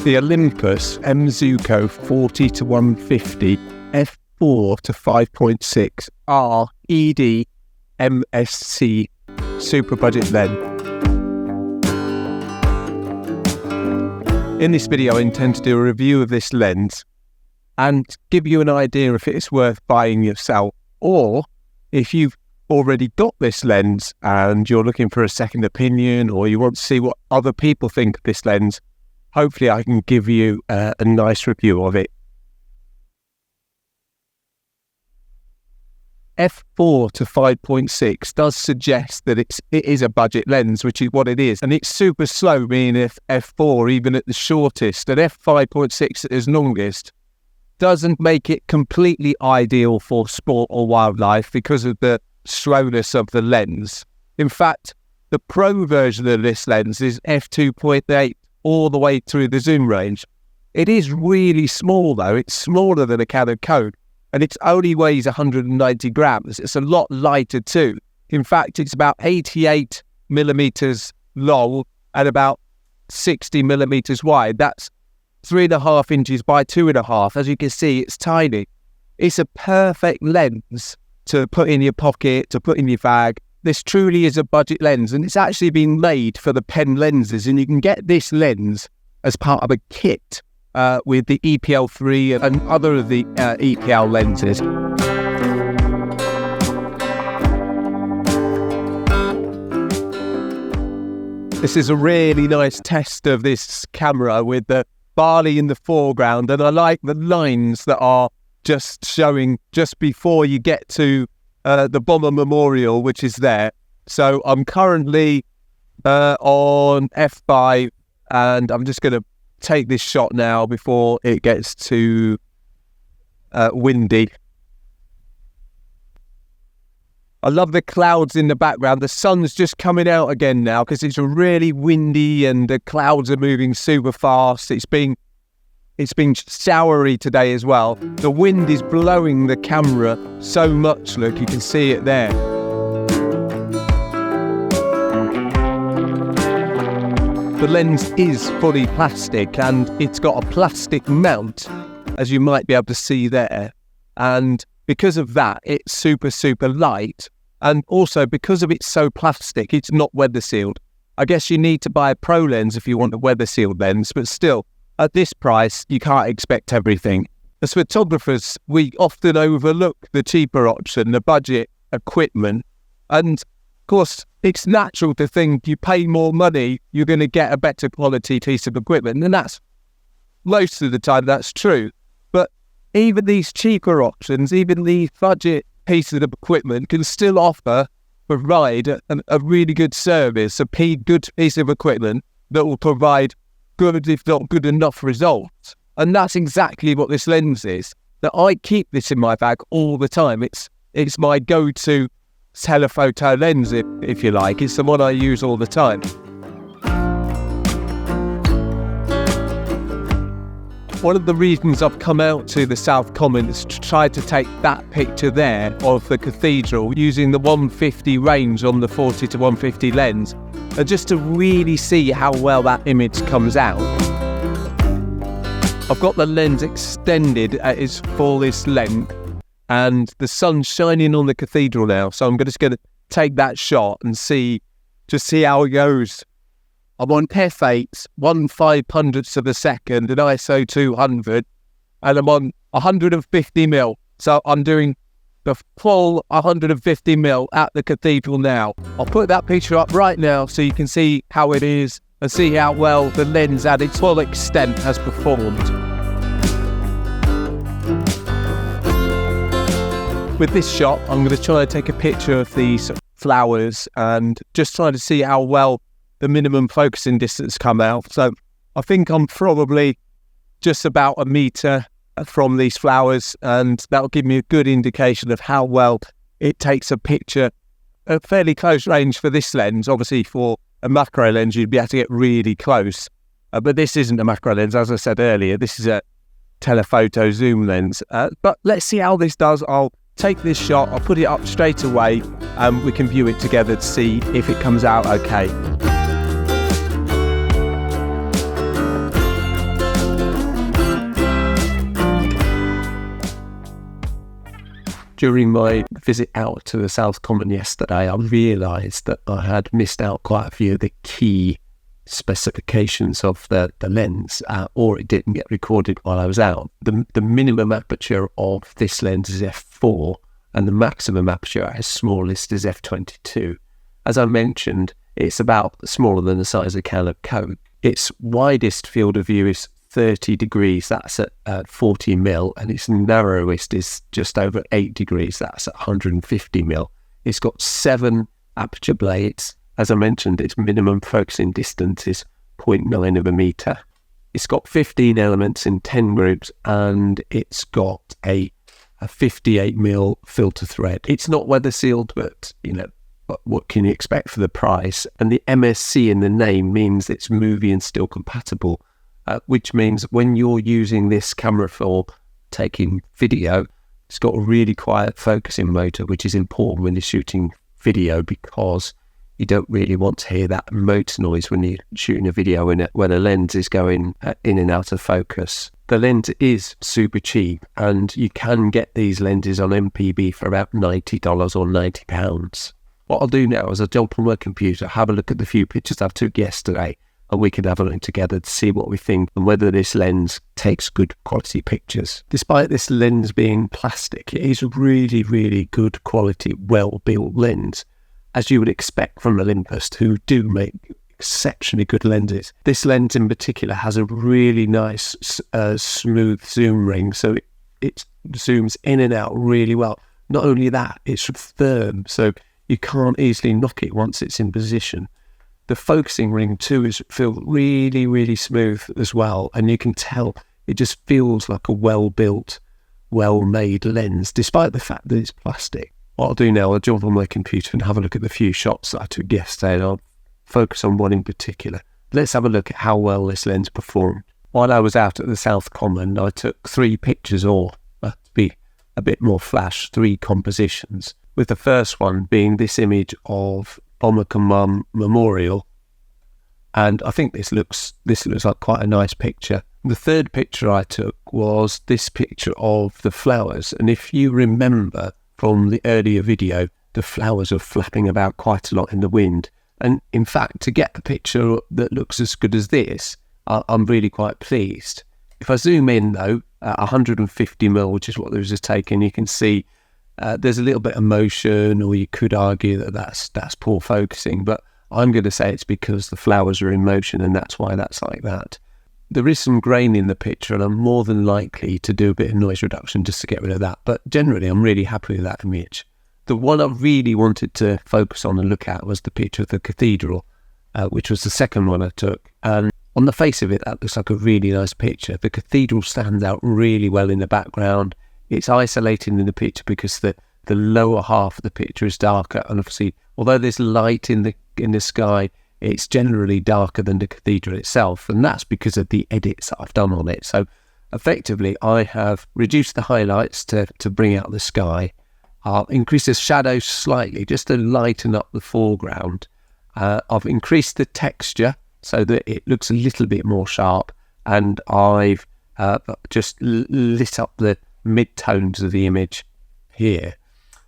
The Olympus M.Zuiko 40-150 f4 to 5.6 RED MSC super budget lens. In this video, I intend to do a review of this lens and give you an idea if it's worth buying yourself, or if you've already got this lens and you're looking for a second opinion, or you want to see what other people think of this lens. Hopefully I can give you a nice review of it. f4 to 5.6 does suggest that it is a budget lens, which is what it is. And it's super slow, meaning f4, even at the shortest, and f5.6 at its longest, doesn't make it completely ideal for sport or wildlife because of the slowness of the lens. In fact, the pro version of this lens is f2.8 all the way through the zoom range. It is really small though. It's smaller than a Canon cone, and it only weighs 190 grams. It's a lot lighter too. In fact, it's about 88 millimeters long and about 60 millimeters wide. That's 3.5 inches by 2.5. As you can see, it's tiny. It's a perfect lens to put in your pocket, to put in your bag. This truly is a budget lens, and it's actually been made for the pen lenses, and you can get this lens as part of a kit with the EPL3 and other of the EPL lenses. This is a really nice test of this camera with the barley in the foreground, and I like the lines that are just showing just before you get to the Bomber Memorial, which is there. So I'm currently on f5, and I'm just going to take this shot now before it gets too windy. I love the clouds in the background. The sun's just coming out again now because it's really windy and the clouds are moving super fast. It's been showery today as well. The wind is blowing the camera so much. Look, you can see it there. The lens is fully plastic, and it's got a plastic mount, as you might be able to see there. And because of that, it's super, super light. And also because of it's so plastic, it's not weather sealed. I guess you need to buy a pro lens if you want a weather sealed lens, but still, at this price, you can't expect everything. As photographers, we often overlook the cheaper option, the budget equipment. And of course, it's natural to think you pay more money, you're going to get a better quality piece of equipment. And that's, most of the time, that's true. But even these cheaper options, even these budget pieces of equipment can still provide a really good service, good piece of equipment that will provide good, if not good enough, results. And that's exactly what this lens is. That I keep this in my bag all the time. It's my go-to telephoto lens, if you like. It's the one I use all the time. One of the reasons I've come out to the South Common is to try to take that picture there of the cathedral using the 150 range on the 40-150 lens, and just to really see how well that image comes out. I've got the lens extended at its fullest length, and the sun's shining on the cathedral now, so I'm just going to take that shot and see how it goes. I'm on f8, 1/500th of a second, and ISO 200, and I'm on 150mm. So I'm doing the full 150mm at the cathedral now. I'll put that picture up right now so you can see how it is and see how well the lens at its full extent has performed. With this shot, I'm going to try to take a picture of these flowers and just try to see how well the minimum focusing distance come out. So I think I'm probably just about a meter from these flowers, and that'll give me a good indication of how well it takes a picture at fairly close range for this lens. Obviously for a macro lens you'd be able to get really close, but this isn't a macro lens, as I said earlier. This is a telephoto zoom lens, but let's see how this does. I'll take this shot, I'll put it up straight away, and we can view it together to see if it comes out okay. During my visit out to the South Common yesterday, I realised that I had missed out quite a few of the key specifications of the lens, or it didn't get recorded while I was out. The minimum aperture of this lens is f4, and the maximum aperture at its smallest is f22. As I mentioned, it's about smaller than the size of a can of Coke. Its widest field of view is 30 degrees, that's at 40 mil, and its narrowest is just over 8 degrees, that's at 150 mil. It's got 7 aperture blades. As I mentioned, its minimum focusing distance is 0.9 of a metre. It's got 15 elements in 10 groups, and it's got a 58 mil filter thread. It's not weather sealed, but what can you expect for the price? And the MSC in the name means it's movie and still compatible, which means when you're using this camera for taking video, it's got a really quiet focusing motor, which is important when you're shooting video, because you don't really want to hear that motor noise when you're shooting a video where the lens is going in and out of focus. The lens is super cheap, and you can get these lenses on MPB for about $90 or £90. What I'll do now is I'll jump on my computer, have a look at the few pictures I took yesterday, and we can have a look together to see what we think and whether this lens takes good quality pictures. Despite this lens being plastic, it is a really, really good quality, well-built lens, as you would expect from Olympus, who do make exceptionally good lenses. This lens in particular has a really nice smooth zoom ring, so it zooms in and out really well. Not only that, it's firm, so you can't easily knock it once it's in position. The focusing ring too feels really, really smooth as well, and you can tell it just feels like a well-built, well-made lens, despite the fact that it's plastic. What I'll do now, I'll jump on my computer and have a look at the few shots that I took yesterday, and I'll focus on one in particular. Let's have a look at how well this lens performed. While I was out at the South Common, I took 3 pictures, or to be a bit more flash, 3 compositions, with the first one being this image of Bomber Memorial, and I think this looks like quite a nice picture. The third picture I took was this picture of the flowers, and if you remember from the earlier video, the flowers are flapping about quite a lot in the wind. And in fact, to get a picture that looks as good as this, I'm really quite pleased. If I zoom in though, at 150 mil, which is what this is taken, you can see there's a little bit of motion, or you could argue that that's poor focusing, but I'm going to say it's because the flowers are in motion, and that's why that's like that. There is some grain in the picture, and I'm more than likely to do a bit of noise reduction just to get rid of that. But generally, I'm really happy with that image. The one I really wanted to focus on and look at was the picture of the Cathedral, which was the second one I took. And on the face of it, that looks like a really nice picture. The Cathedral stands out really well in the background. It's isolated in the picture because the lower half of the picture is darker. And obviously, although there's light in the sky, it's generally darker than the Cathedral itself, and that's because of the edits that I've done on it. So effectively, I have reduced the highlights to bring out the sky. I'll increase the shadows slightly just to lighten up the foreground. I've increased the texture so that it looks a little bit more sharp, and I've just lit up the mid-tones of the image here.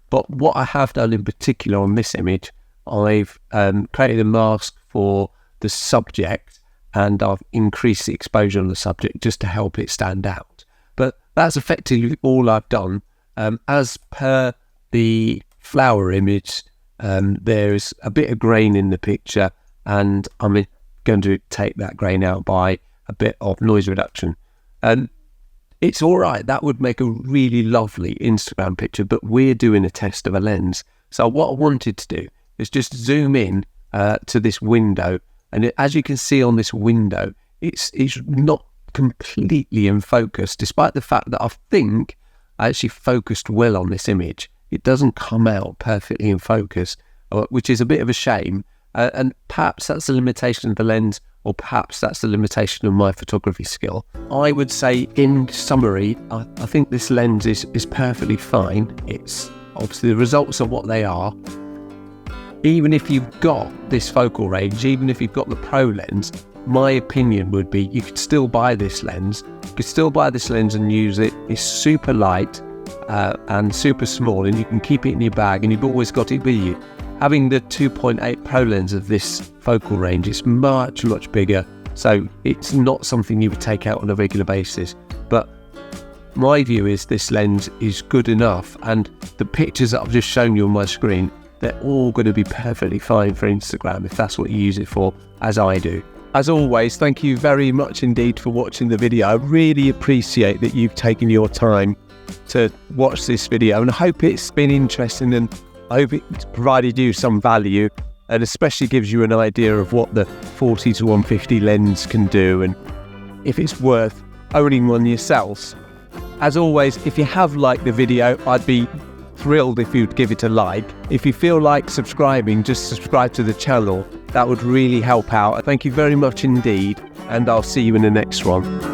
But what I have done in particular on this image, I've created a mask for the subject, and I've increased the exposure on the subject just to help it stand out. But that's effectively all I've done. As per the flower image, there's a bit of grain in the picture, and I'm going to take that grain out by a bit of noise reduction. It's all right. That would make a really lovely Instagram picture, but we're doing a test of a lens. So what I wanted to do is just zoom in to this window, and as you can see on this window, it's not completely in focus, despite the fact that I think I actually focused well on this image. It doesn't come out perfectly in focus, which is a bit of a shame, and perhaps that's a limitation of the lens, or perhaps that's the limitation of my photography skill. I would say, in summary, I think this lens is perfectly fine. It's obviously the results are what they are. Even if you've got this focal range, even if you've got the pro lens, my opinion would be you could still buy this lens. You could still buy this lens and use it. It's super light. and super small, and you can keep it in your bag and you've always got it with you. Having the 2.8 Pro lens of this focal range, it's much, much bigger, so it's not something you would take out on a regular basis. But my view is this lens is good enough, and the pictures that I've just shown you on my screen, they're all going to be perfectly fine for Instagram if that's what you use it for, as I do. As always, thank you very much indeed for watching the video. I really appreciate that you've taken your time to watch this video, and I hope it's been interesting, and I hope it's provided you some value, and especially gives you an idea of what the 40 to 150 lens can do and if it's worth owning one yourselves. As always, if you have liked the video, I'd be thrilled if you'd give it a like. If you feel like subscribing, just subscribe to the channel. That would really help out. Thank you very much indeed, and I'll see you in the next one.